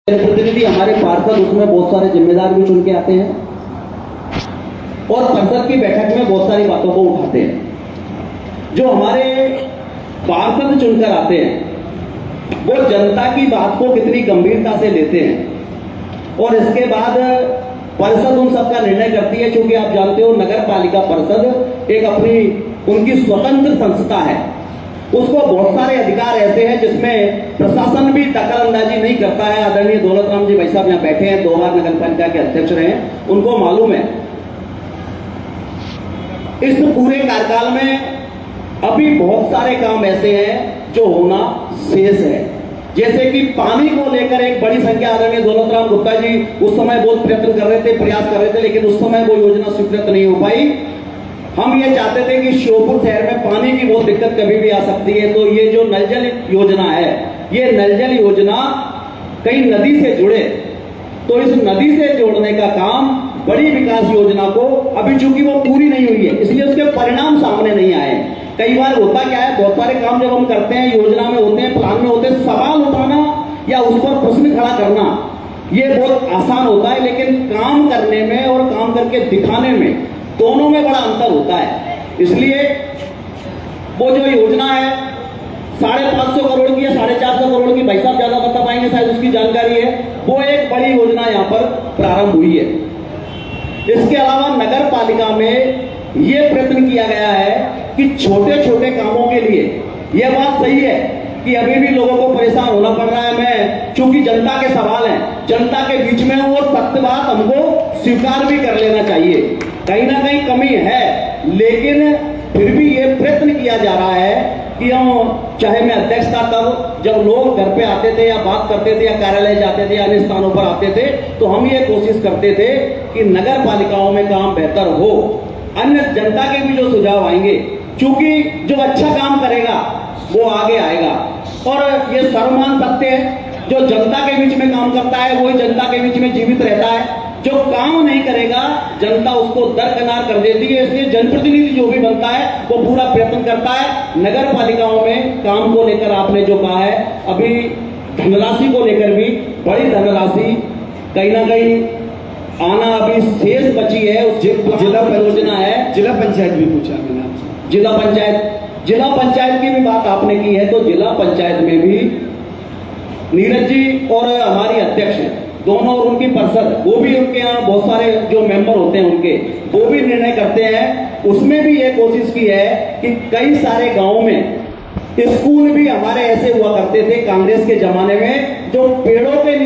प्रतिनिधि हमारे पार्षद उसमें बहुत सारे जिम्मेदार भी चुन के आते हैं और संसद की बैठक में बहुत सारी बातों को उठाते हैं। जो हमारे पार्षद चुनकर आते हैं वो जनता की बात को कितनी गंभीरता से लेते हैं और इसके बाद परिषद उन सबका निर्णय करती है। क्योंकि आप जानते हो नगर पालिका परिषद एक अपनी उनकी स्वतंत्र संस्था है, उसको बहुत सारे अधिकार ऐसे हैं जिसमें प्रशासन भी दखल अंदाजी नहीं करता है। आदरणीय दौलत राम जी भाई साहब यहाँ बैठे हैं, 2 बार नगर पालिका के अध्यक्ष रहे हैं, उनको मालूम है। इस पूरे कार्यकाल में अभी बहुत सारे काम ऐसे हैं जो होना शेष है, जैसे कि पानी को लेकर एक बड़ी संख्या आदरणीय दौलत राम गुप्ता जी उस समय बहुत प्रयत्न कर रहे थे, प्रयास कर रहे थे, लेकिन उस समय वो योजना स्वीकृत नहीं हो पाई। हम ये चाहते थे कि श्योपुर शहर में पानी की बहुत दिक्कत कभी भी आ सकती है, तो ये जो नल जल योजना है, ये नल जल योजना कई नदी से जुड़े, तो इस नदी से जोड़ने का काम बड़ी विकास योजना को अभी चूंकि वो पूरी नहीं हुई है इसलिए उसके परिणाम सामने नहीं आए। कई बार होता क्या है, बहुत सारे काम जब हम करते हैं, योजना में होते हैं, प्लान में होते हैं, सवाल उठाना या उस पर प्रश्न खड़ा करना ये बहुत आसान होता है, लेकिन काम करने में और काम करके दिखाने में दोनों में बड़ा अंतर होता है। इसलिए वो जो योजना है 550 करोड़ की या 450 करोड़ की, भाई साहब ज्यादा बता पाएंगे, शायद उसकी जानकारी है, वो एक बड़ी योजना यहाँ पर प्रारंभ हुई है। इसके अलावा नगर पालिका में ये प्रयत्न किया गया है कि छोटे छोटे कामों के लिए, यह बात सही है कि अभी भी लोगों को परेशान होना पड़ रहा है, मैं चूंकि जनता के सवाल हैं, जनता के बीच में वो सत्य बात हमको स्वीकार भी कर लेना चाहिए, कहीं ना कहीं कमी है, लेकिन फिर भी ये प्रयत्न किया जा रहा है कि हम, चाहे मैं अध्यक्ष था तब जब लोग घर पे आते थे या बात करते थे या कार्यालय जाते थे या अन्य स्थानों पर आते थे, तो हम ये कोशिश करते थे कि नगर पालिकाओं में काम बेहतर हो। अन्य जनता के भी जो सुझाव आएंगे, चूंकि जो अच्छा काम करेगा वो आगे आएगा और ये सर्वमान सत्य है, जो जनता के बीच में काम करता है वही जनता के बीच में जीवित रहता है, जो काम नहीं करेगा जनता उसको दरकिनार कर देती है। इसलिए जनप्रतिनिधि जो भी बनता है वो पूरा प्रयत्न करता है। नगर पालिकाओं में काम को लेकर आपने जो कहा है, अभी धनराशि को लेकर भी बड़ी धनराशि कहीं ना कहीं आना अभी शेष बची है। उस जिला परियोजना है, जिला पंचायत भी पूछा मैंने आपसे, जिला पंचायत की भी बात आपने की है, तो जिला पंचायत में भी नीरज जी और हमारी अध्यक्ष दोनों और उनकी परिषद, वो भी उनके यहाँ बहुत सारे जो मेंबर होते हैं उनके, वो भी निर्णय करते हैं। उसमें भी ये कोशिश की है कि कई सारे गांवों में स्कूल भी हमारे ऐसे हुआ करते थे कांग्रेस के जमाने में, जो पेड़ों के नीचे